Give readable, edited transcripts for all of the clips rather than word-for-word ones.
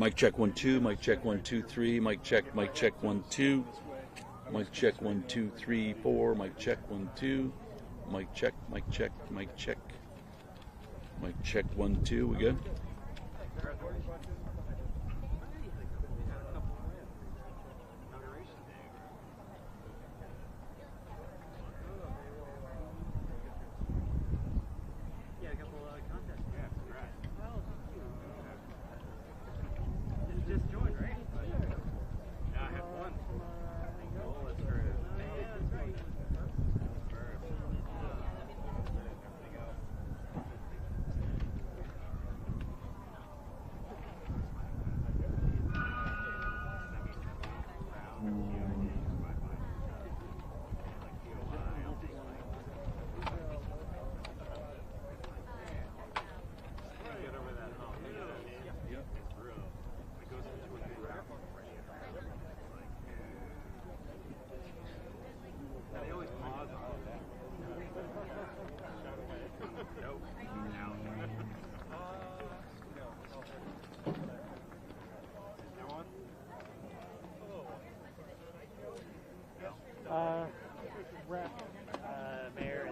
Mic check 1 2. Mic check 1 2 3. Mic check 1 2. Mic check 1 2 3 4. Mic check 1 2. Mic check. Mic check 1 2. We good? Mayor.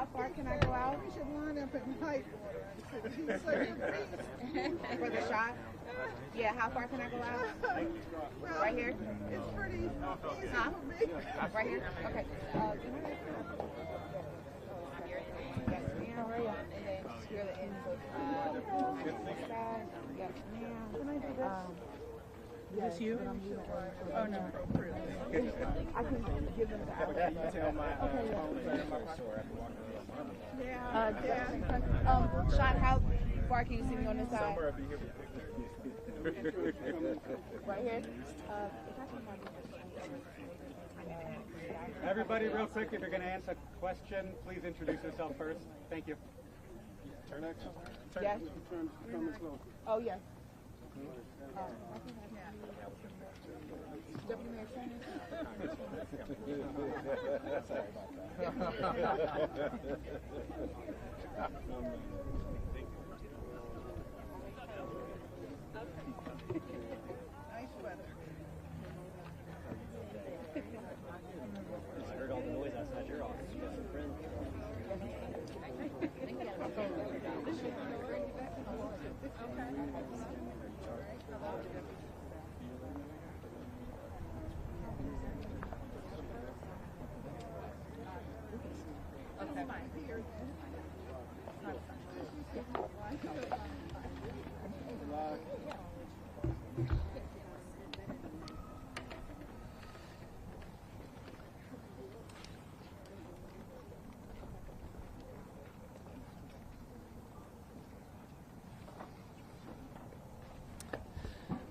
how far can I go out? We should line up at night. For the shot? Yeah, how far can I go out? Well, Right here? It's pretty easy Huh? for me. Right here? Okay. Yes, ma'am. And then here the ends of this side. Yes, ma'am. Can I do this? Is this you? Oh, no. I can give them the hour. Sean, how far can you see me on this side? Right here? Everybody, real quick, if you're going to answer a question, please introduce yourself first. Thank you. Yes. Oh, yes. Deputy Mayor Sanders. Nice weather. I heard all the noise outside your office. You got some friends.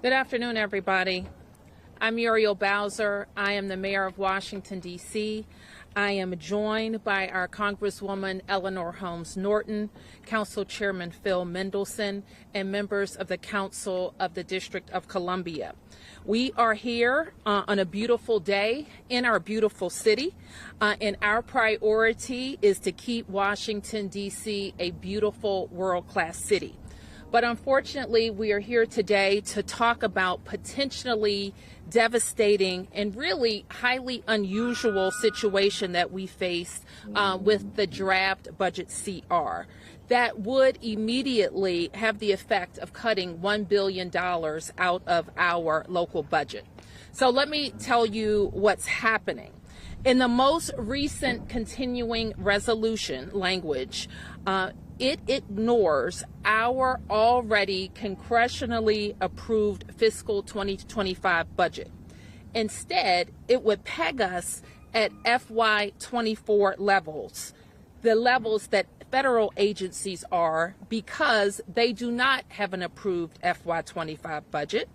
Good afternoon, everybody. I'm Muriel Bowser. I am the mayor of Washington, D.C. I am joined by our Congresswoman Norton, Council Chairman Phil Mendelson, and members of the Council of the District of Columbia. We are here on a beautiful day in our beautiful city, and our priority is to keep Washington, D.C. a beautiful world-class city. But unfortunately, we are here today to talk about potentially devastating and really highly unusual situation that we faced with the draft budget CR that would immediately have the effect of cutting $1 billion out of our local budget. So let me tell you what's happening. In the most recent continuing resolution language, it ignores our already congressionally approved fiscal 2025 budget. Instead, it would peg us at FY24 levels, the levels that federal agencies are, because they do not have an approved FY25 budget.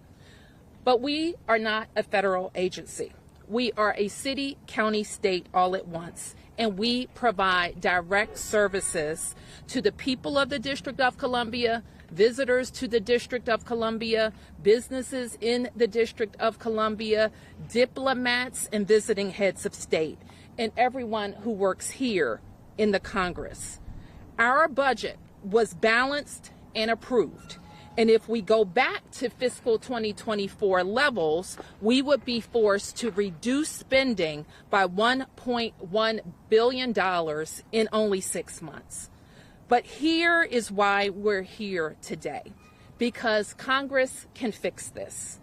But we are not a federal agency. We are a city, county, state all at once, and we provide direct services to the people of the District of Columbia, visitors to the District of Columbia, businesses in the District of Columbia, diplomats and visiting heads of state, and everyone who works here in the Congress. Our budget was balanced and approved. And if we go back to fiscal 2024 levels, we would be forced to reduce spending by $1.1 billion in only 6 months. But here is why we're here today, because Congress can fix this.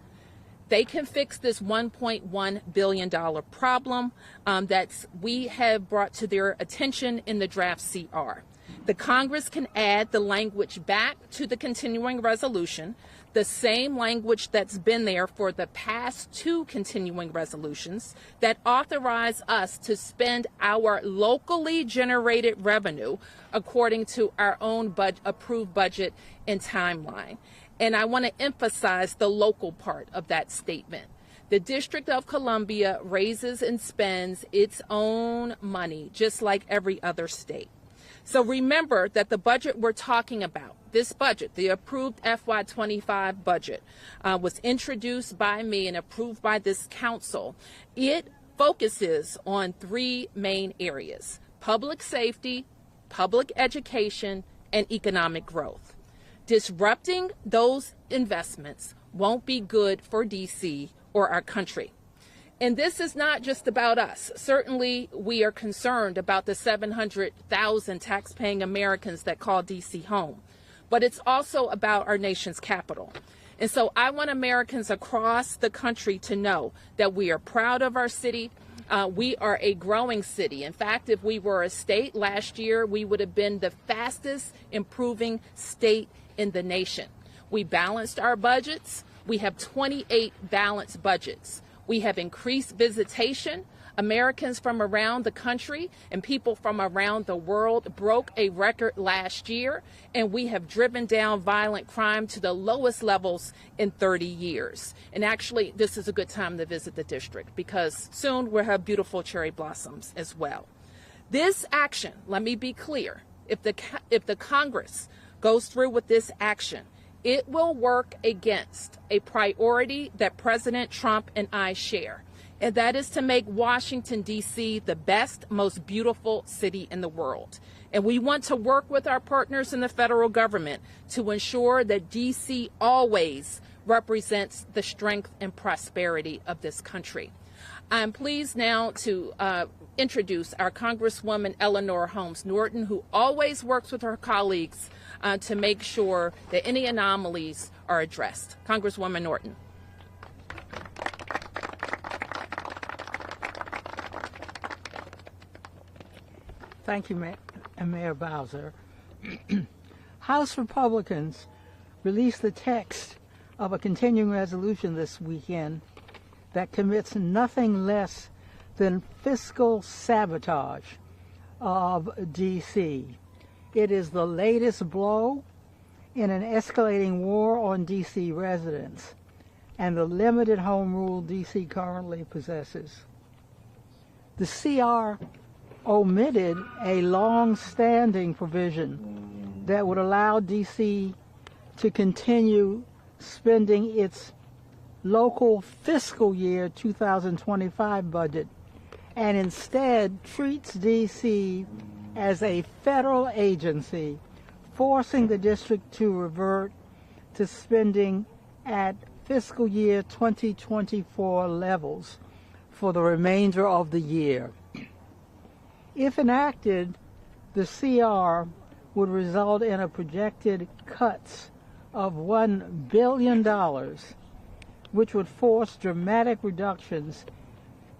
They can fix this $1.1 billion problem that we have brought to their attention in the draft CR. The Congress can add the language back to the continuing resolution, the same language that's been there for the past 2 continuing resolutions that authorize us to spend our locally generated revenue according to our own approved budget and timeline. And I want to emphasize the local part of that statement. The District of Columbia raises and spends its own money, just like every other state. So remember that the budget we're talking about, this budget, the approved FY25 budget, was introduced by me and approved by this council. It focuses on 3 main areas: public safety, public education, and economic growth. Disrupting those investments won't be good for DC or our country. And this is not just about us. Certainly, we are concerned about the 700,000 tax-paying Americans that call D.C. home. But it's also about our nation's capital. And so I want Americans across the country to know that we are proud of our city. We are a growing city. In fact, if we were a state last year, we would have been the fastest improving state in the nation. We balanced our budgets. We have 28 balanced budgets. We have increased visitation. Americans from around the country and people from around the world broke a record last year, and we have driven down violent crime to the lowest levels in 30 years. And actually, this is a good time to visit the district because soon we'll have beautiful cherry blossoms as well. This action, let me be clear, if the Congress goes through with this action, it will work against a priority that President Trump and I share, and that is to make Washington, D.C. the best, most beautiful city in the world. And we want to work with our partners in the federal government to ensure that D.C. always represents the strength and prosperity of this country. I'm pleased now to introduce our Congresswoman Eleanor Holmes Norton, who always works with her colleagues to make sure that any anomalies are addressed. Congresswoman Norton. Thank you, Mayor Bowser. House Republicans released the text of a continuing resolution this weekend that commits nothing less than fiscal sabotage of D.C. It is the latest blow in an escalating war on D.C. residents and the limited home rule D.C. currently possesses. The CR omitted a long-standing provision that would allow D.C. to continue spending its local fiscal year 2025 budget and instead treats D.C. as a federal agency, forcing the district to revert to spending at fiscal year 2024 levels for the remainder of the year. If enacted, the CR would result in a projected cuts of $1 billion, which would force dramatic reductions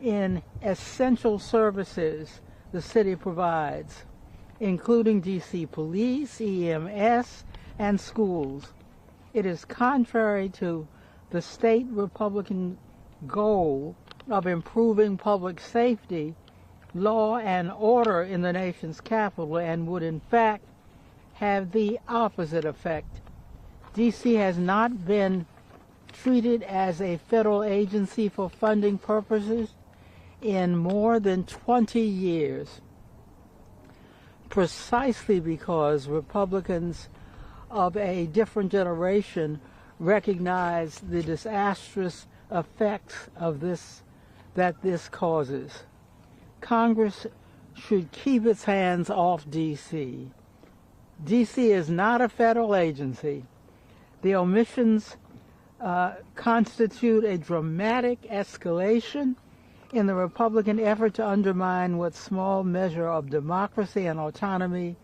in essential services the city provides, including D.C. police, EMS, and schools. It is contrary to the state Republican goal of improving public safety, law, and order in the nation's capital, and would in fact have the opposite effect. D.C. has not been treated as a federal agency for funding purposes in more than 20 years, precisely because Republicans of a different generation recognize the disastrous effects of this causes. Congress should keep its hands off D.C. D.C. is not a federal agency. The omissions constitute a dramatic escalation in the Republican effort to undermine what small measure of democracy and autonomy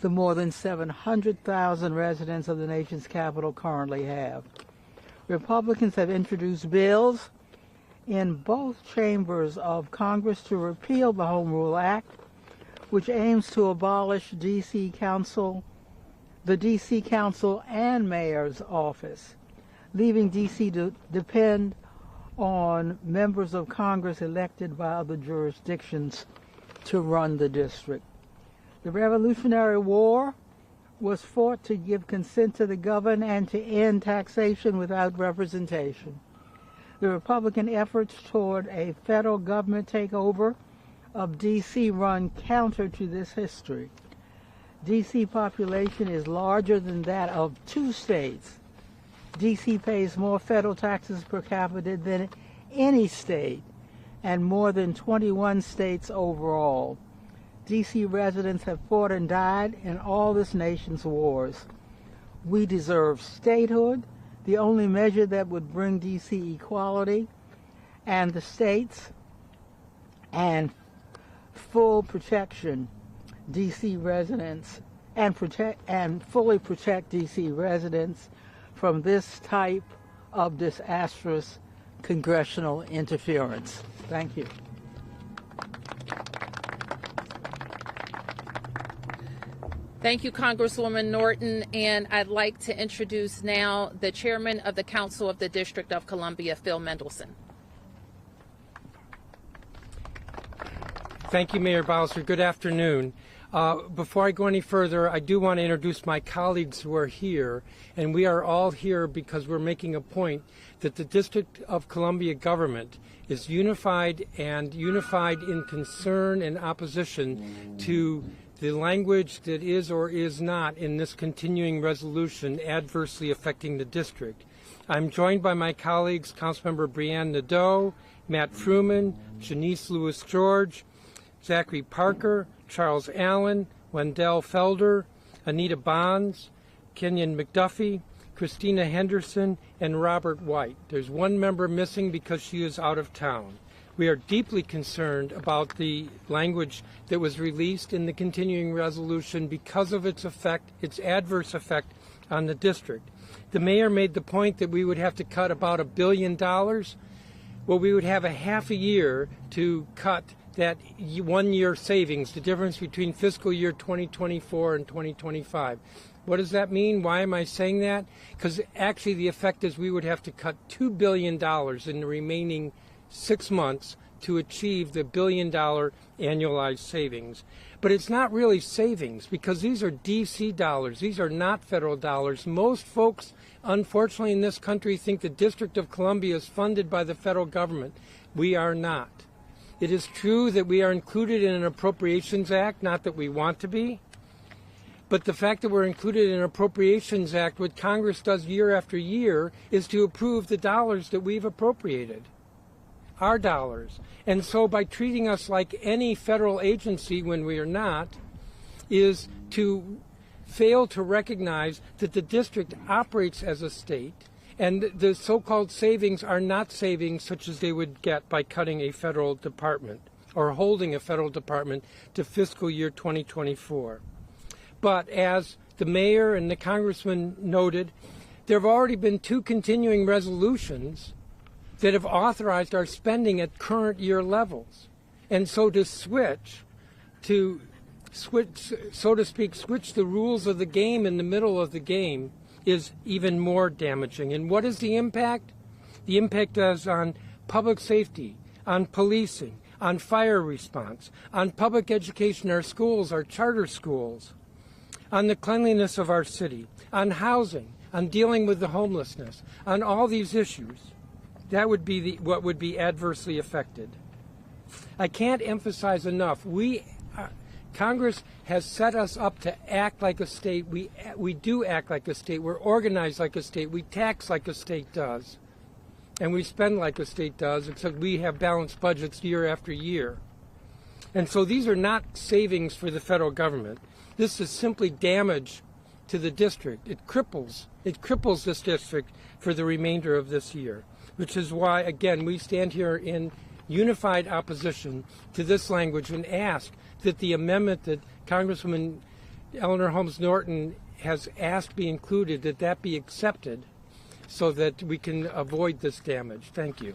the more than 700,000 residents of the nation's capital currently have. Republicans have introduced bills in both chambers of Congress to repeal the Home Rule Act, which aims to abolish the D.C. Council and Mayor's office, leaving D.C. to depend on members of Congress elected by other jurisdictions to run the district. The Revolutionary War was fought to give consent to the governed and to end taxation without representation. The Republican efforts toward a federal government takeover of D.C. run counter to this history. D.C. population is larger than that of 2 states. D.C. pays more federal taxes per capita than any state, and more than 21 states overall. D.C. residents have fought and died in all this nation's wars. We deserve statehood, the only measure that would bring D.C. equality, and the states, and full protection D.C. residents and fully protect D.C. residents from this type of disastrous congressional interference. Thank you. Thank you, Congresswoman Norton, and I'd like to introduce now the Chairman of the Council of the District of Columbia, Phil Mendelson. Thank you, Mayor Bowser. Good afternoon. Before I go any further, I do want to introduce my colleagues who are here, and we are all here because we're making a point that the District of Columbia government is unified in concern and opposition to the language that is or is not in this continuing resolution adversely affecting the district. I'm joined by my colleagues, Councilmember Brianne Nadeau, Matt Fruman, Janice Lewis-George, Zachary Parker, Charles Allen, Wendell Felder, Anita Bonds, Kenyon McDuffie, Christina Henderson, and Robert White. There's one member missing because she is out of town. We are deeply concerned about the language that was released in the continuing resolution because of its adverse effect on the district. The mayor made the point that we would have to cut about $1 billion. Well, we would have a half a year to cut that 1 year savings, the difference between fiscal year 2024 and 2025. What does that mean? Why am I saying that? Because actually the effect is we would have to cut $2 billion in the remaining 6 months to achieve the $1 billion annualized savings. But it's not really savings because these are D.C. dollars. These are not federal dollars. Most folks, unfortunately, in this country think the District of Columbia is funded by the federal government. We are not. It is true that we are included in an Appropriations Act, not that we want to be, but the fact that we're included in an Appropriations Act, what Congress does year after year, is to approve the dollars that we've appropriated. Our dollars. And so by treating us like any federal agency when we are not, is to fail to recognize that the district operates as a state, and the so-called savings are not savings such as they would get by cutting a federal department or holding a federal department to fiscal year 2024. But as the mayor and the congressman noted, there have already been 2 continuing resolutions that have authorized our spending at current year levels. And so to switch, so to speak, switch the rules of the game in the middle of the game is even more damaging. And what is the impact? The impact is on public safety, on policing, on fire response, on public education, our schools, our charter schools, on the cleanliness of our city, on housing, on dealing with the homelessness, on all these issues. That would be what would be adversely affected. I can't emphasize enough. Congress has set us up to act like a state. We do act like a state. We're organized like a state. We tax like a state does. And we spend like a state does, except we have balanced budgets year after year. And so these are not savings for the federal government. This is simply damage to the district. It cripples this district for the remainder of this year, which is why, again, we stand here in unified opposition to this language and ask that the amendment that Congresswoman Eleanor Holmes Norton has asked be included, that be accepted so that we can avoid this damage. Thank you.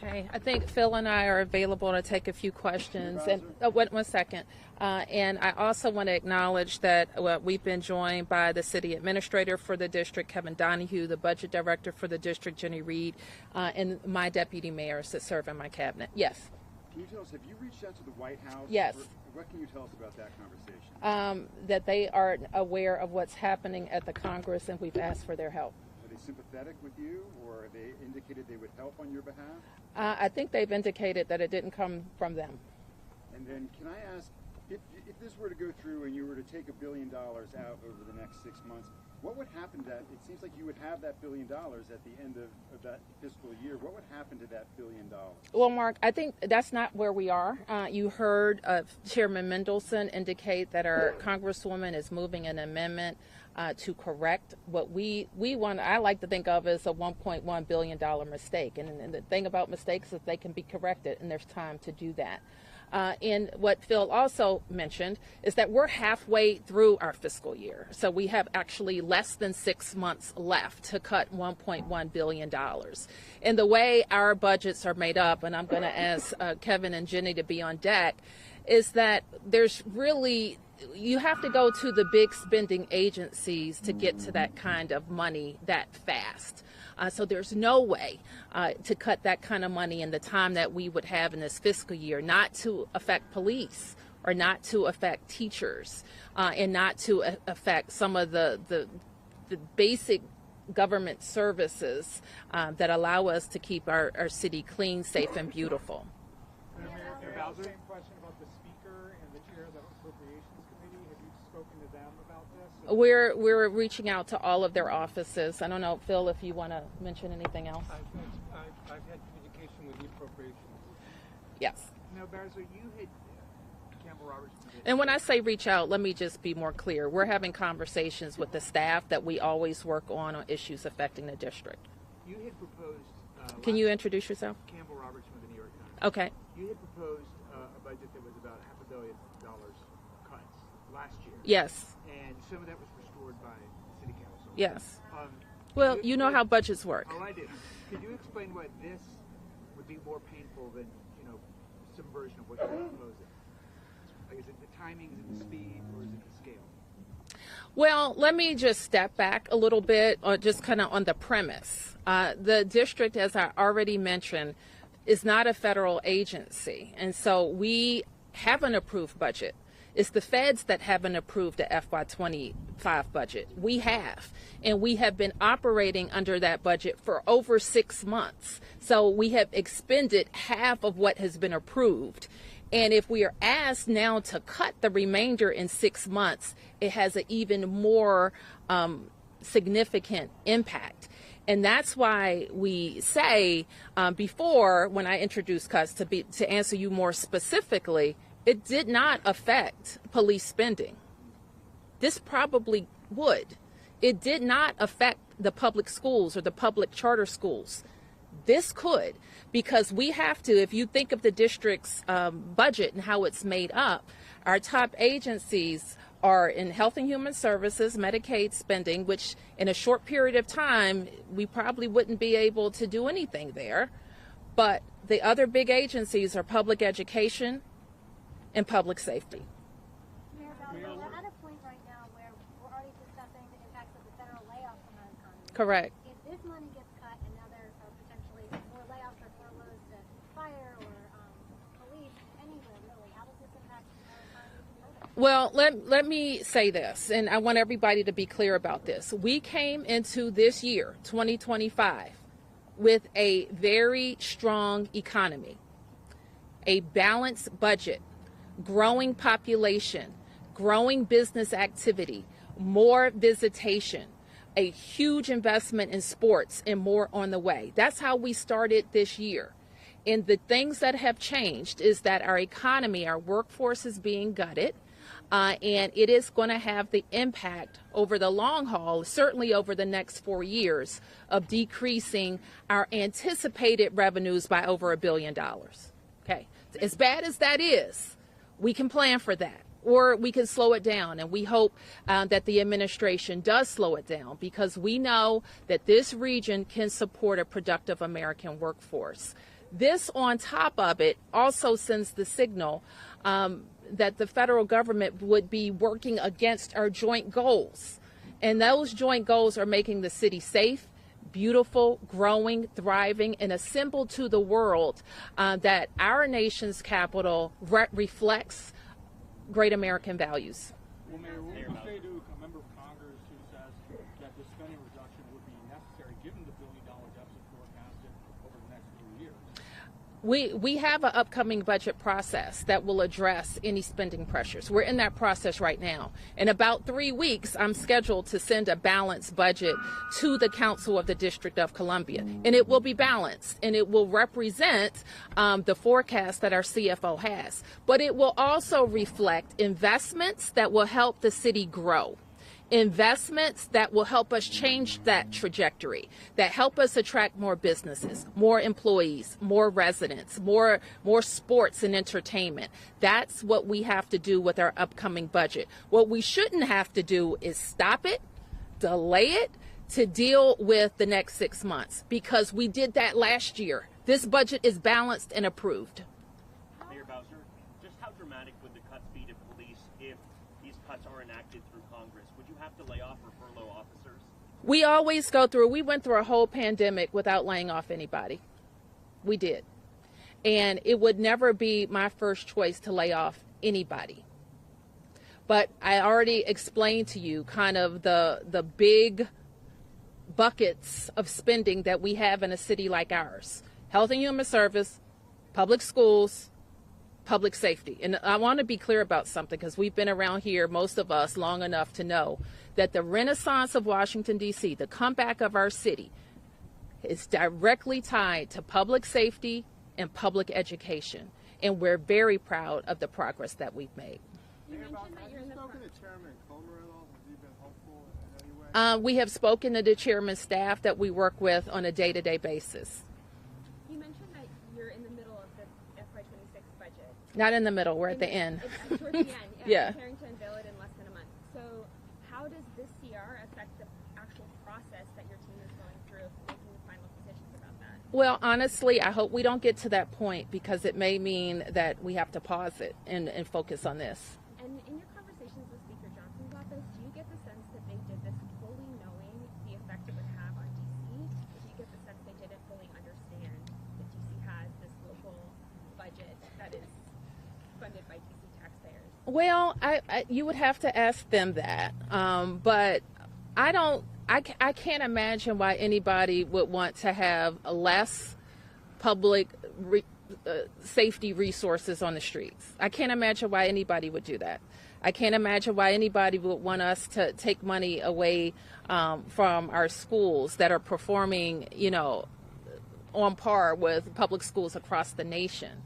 Okay, I think Phil and I are available to take a few questions. And one second. And I also want to acknowledge that we've been joined by the city administrator for the district, Kevin Donahue, the budget director for the district, Jenny Reed, and my deputy mayors that serve in my cabinet. Yes. Can you tell us, have you reached out to the White House? Yes. What can you tell us about that conversation? That they are aware of what's happening at the Congress, and we've asked for their help. Are they sympathetic with you, or have they indicated they would help on your behalf? I think they've indicated that it didn't come from them. And then can I ask, if this were to go through and you were to take $1 billion out over the next 6 months, what would happen to that? It seems like you would have that $1 billion at the end of that fiscal year. What would happen to that $1 billion? Well, Mark, I think that's not where we are. You heard Chairman Mendelson indicate that our Congresswoman is moving an amendment to correct what we want. I like to think of as a $1.1 billion mistake. And the thing about mistakes is they can be corrected, and there's time to do that. And what Phil also mentioned is that we're halfway through our fiscal year. So we have actually less than 6 months left to cut $1.1 billion. And the way our budgets are made up, and I'm going to ask Kevin and Jenny to be on deck, is that there's really, you have to go to the big spending agencies to get to that kind of money that fast. So there's no way to cut that kind of money in the time that we would have in this fiscal year, not to affect police or not to affect teachers and not to affect some of the basic government services that allow us to keep our city clean, safe, and beautiful. Mayor Bowser, same question about the speaker and the chair of the Appropriations Committee. Have you spoken to them about this? We're reaching out to all of their offices. I don't know, Phil, if you want to mention anything else. I've had communication with the appropriations. Yes. Now, Bowser, you had Campbell Roberts. And when I say reach out, let me just be more clear. We're having conversations with the staff that we always work on issues affecting the district. You had proposed. Can you introduce yourself? Campbell Roberts from the New York Times. Okay. You had proposed a budget that was about $500 million cuts last year. Yes. And some of that was restored by the City Council. Yes. Well, you know how budgets work. Oh, I do. Could you explain why this would be more painful than, some version of what you're proposing? Like, is it the timings and the speed, or is it the scale? Well, let me just step back a little bit, just kind of on the premise. The district, as I already mentioned, is not a federal agency, and so we have an approved budget. It's the feds that haven't approved the FY25 budget. We have, and we have been operating under that budget for over 6 months. So we have expended half of what has been approved. And if we are asked now to cut the remainder in 6 months, it has an even more significant impact. And that's why we say before, when I introduced cuts, to answer you more specifically, it did not affect police spending. This probably would. It did not affect the public schools or the public charter schools. This could, because we have to, if you think of the district's budget and how it's made up, our top agencies are in Health and Human Services, Medicaid spending, which in a short period of time, we probably wouldn't be able to do anything there. But the other big agencies are public education and public safety. Mayor Bowser, we're at a point right now where we're already discussing the impacts of the federal layoffs on our economy. Correct. If this money gets cut and now there are potentially more layoffs or furloughs to fire or police, anywhere really, how does this impact our economy further? Well, let me say this, and I want everybody to be clear about this. We came into this year, 2025, with a very strong economy, a balanced budget, growing population, growing business activity, more visitation, a huge investment in sports, and more on the way. That's how we started this year. And the things that have changed is that our economy, our workforce is being gutted, and it is going to have the impact over the long haul, certainly over the next 4 years, of decreasing our anticipated revenues by over $1 billion. Okay, as bad as that is, we can plan for that, or we can slow it down, and we hope that the administration does slow it down, because we know that this region can support a productive American workforce. This, on top of it, also sends the signal that the federal government would be working against our joint goals, and those joint goals are making the city safe, beautiful, growing, thriving, and a symbol to the world that our nation's capital reflects great American values. Well, Mayor, what would you say to a member of Congress who says that the spending reduction would be necessary given the $1 billion deficit forecasted over the next 3 years? We have an upcoming budget process that will address any spending pressures. We're in that process right now. In about 3 weeks, I'm scheduled to send a balanced budget to the Council of the District of Columbia. And it will be balanced, and it will represent the forecast that our CFO has. But it will also reflect investments that will help the city grow. investments that will help us change that trajectory, that help us attract more businesses, more employees, more residents, more sports and entertainment. That's what we have to do with our upcoming budget. What we shouldn't have to do is stop it, delay it, to deal with the next 6 months, because we did that last year. This budget is balanced and approved. Mayor Bowser, just how dramatic would the cuts be to police if these cuts are enacted through Congress? Would you have to lay off or furlough officers? We went through a whole pandemic without laying off anybody. We did. And it would never be my first choice to lay off anybody. But I already explained to you kind of the big buckets of spending that we have in a city like ours. Health and Human Service, public schools, public safety. And I want to be clear about something, because we've been around here, most of us, long enough to know that the renaissance of Washington, D.C., the comeback of our city, is directly tied to public safety and public education. And we're very proud of the progress that we've made. You mentioned that you're in the spoken to Chairman Comer at all? Has he been helpful in any way? We have spoken to the chairman's staff that we work with on a day-to-day basis. You mentioned that you're in the middle of the FY26 budget. Not in the middle, we're at the end. It's towards the end. Yeah. Preparing to unveil it in less than a month. So how does this CR affect the actual process that your team is going through making the final decisions about that? Well, honestly, I hope we don't get to that point, because it may mean that we have to pause it and focus on this. And in your conversations with Speaker Johnson's office, do you get the sense that they did this fully knowing the effect it would have on D.C.? Or do you get the sense they didn't fully understand that D.C. has this local budget that is funded by D.C. taxpayers? Well, you would have to ask them that. But I can't imagine why anybody would want to have less public safety resources on the streets. I can't imagine why anybody would do that. I can't imagine why anybody would want us to take money away from our schools that are performing, on par with public schools across the nation.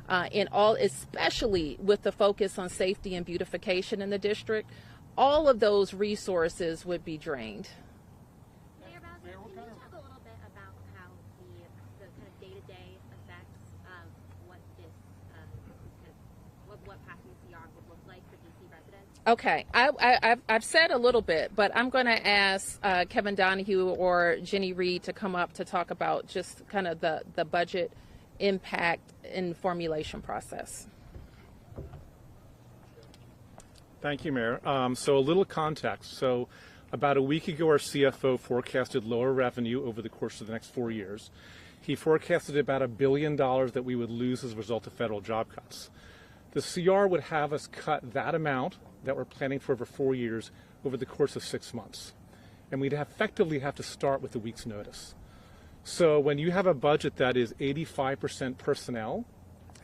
Especially with the focus on safety and beautification in the district, all of those resources would be drained. Mayor Bowser, can you talk a little bit about how the kind of day-to-day effects of what passing CR would look like for D.C. residents? Okay, I've said a little bit, but I'm going to ask Kevin Donahue or Jenny Reed to come up to talk about just kind of the budget impact and formulation process. Thank you, Mayor. So a little context. So about a week ago, our CFO forecasted lower revenue over the course of the next 4 years. He forecasted about $1 billion that we would lose as a result of federal job cuts. The CR would have us cut that amount that we're planning for over 4 years over the course of 6 months. And we'd effectively have to start with a week's notice. So when you have a budget that is 85% personnel,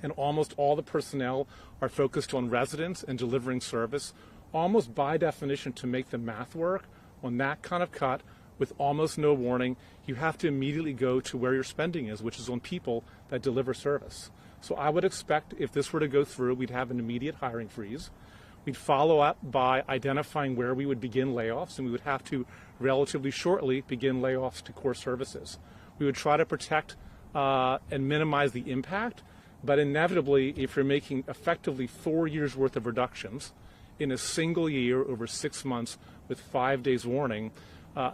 and almost all the personnel are focused on residents and delivering service, almost by definition, to make the math work on that kind of cut with almost no warning, you have to immediately go to where your spending is, which is on people that deliver service. So I would expect if this were to go through, we'd have an immediate hiring freeze. We'd follow up by identifying where we would begin layoffs, and we would have to relatively shortly begin layoffs to core services. We would try to protect and minimize the impact, but inevitably, if you're making effectively 4 years worth of reductions in a single year over 6 months with 5 days warning,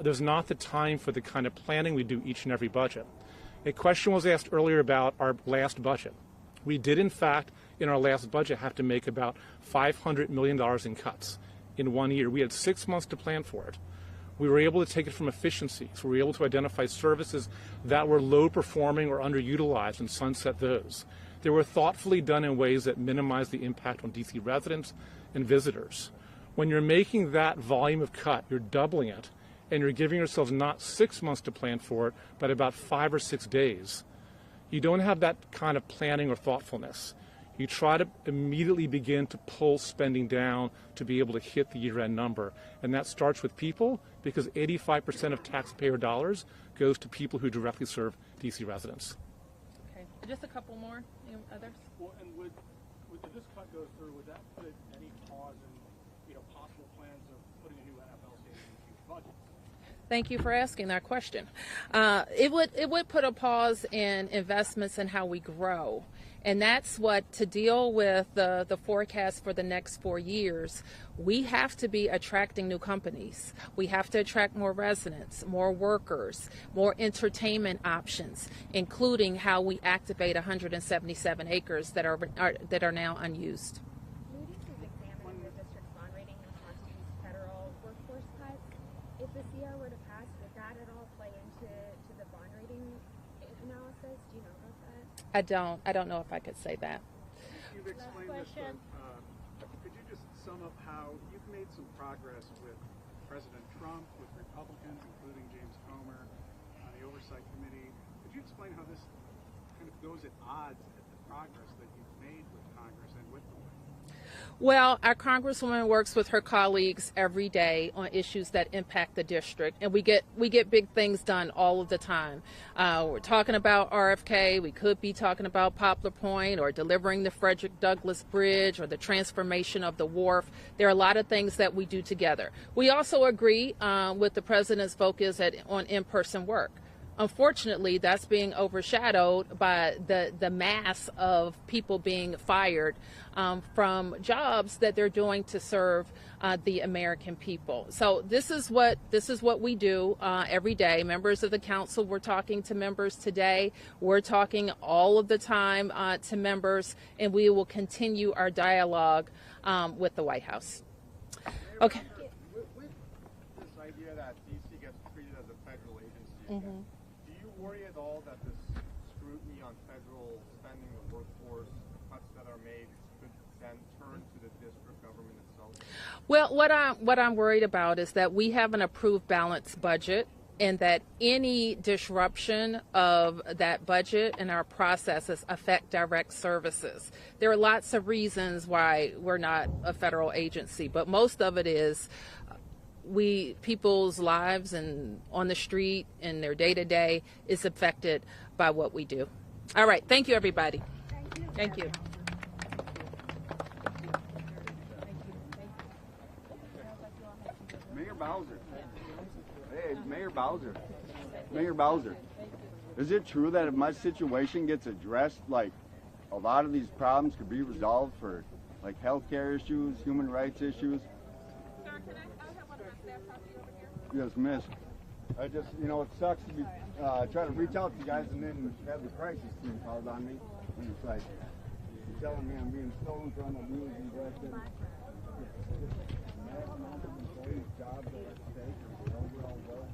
there's not the time for the kind of planning we do each and every budget. A question was asked earlier about our last budget. We did, in fact, in our last budget, have to make about $500 million in cuts in 1 year. We had 6 months to plan for it. We were able to take it from efficiencies. We were able to identify services that were low performing or underutilized and sunset those. They were thoughtfully done in ways that minimize the impact on D.C. residents and visitors. When you're making that volume of cut, you're doubling it, and you're giving yourselves not 6 months to plan for it, but about 5 or 6 days. You don't have that kind of planning or thoughtfulness. You try to immediately begin to pull spending down to be able to hit the year-end number. And that starts with people, because 85% of taxpayer dollars goes to people who directly serve D.C. residents. Okay, just a couple more. Others? Well, and would if this cut goes through, would that put any pause in possible plans of putting a new NFL stadium budgets? Thank you for asking that question. It would put a pause in investments in how we grow. And that's what, to deal with the forecast for the next 4 years, we have to be attracting new companies. We have to attract more residents, more workers, more entertainment options, including how we activate 177 acres that are now unused. Moody's has examined the district's bond rating in response to these federal workforce cuts. If the CR were to pass, would that at all play into the bond rating analysis? Do you know about that? I don't know if I could say that. You've explained this, but could you just sum up how you've made some progress with President Trump, with Republicans, including James Comer, on the Oversight Committee? Could you explain how this kind of goes at odds at the progress that you've made with Congress and with the White House? Well, our Congresswoman works with her colleagues every day on issues that impact the district, and we get big things done all of the time. We're talking about RFK. We could be talking about Poplar Point, or delivering the Frederick Douglass Bridge, or the transformation of the wharf. There are a lot of things that we do together. We also agree with the president's focus on in-person work. Unfortunately, that's being overshadowed by the mass of people being fired from jobs that they're doing to serve the American people. So this is what we do every day. Members of the council, we're talking to members today. We're talking all of the time to members, and we will continue our dialogue with the White House. Okay. With this idea that DC gets treated as a federal agency again, do you worry at all that this scrutiny on federal spending, the workforce cuts that are made, could then turn to the district government itself? Well, what I'm worried about is that we have an approved balanced budget, and that any disruption of that budget and our processes affect direct services. There are lots of reasons why we're not a federal agency, but most of it is people's lives and on the street and their day-to-day is affected by what we do. All right. Thank you, everybody. Thank you. Mayor Bowser. Hey, Mayor Bowser. Mayor Bowser. Is it true that if my situation gets addressed, like a lot of these problems could be resolved for like healthcare issues, human rights issues? Sir, can I have one of my staff talk to you over here? Yes, miss. I just, it sucks to be trying to reach out to you guys and then have the crisis team called on me. And it's like, you're telling me I'm being stolen from, I'm being arrested. Massive amount of employees' jobs are at stake, and the overall wealth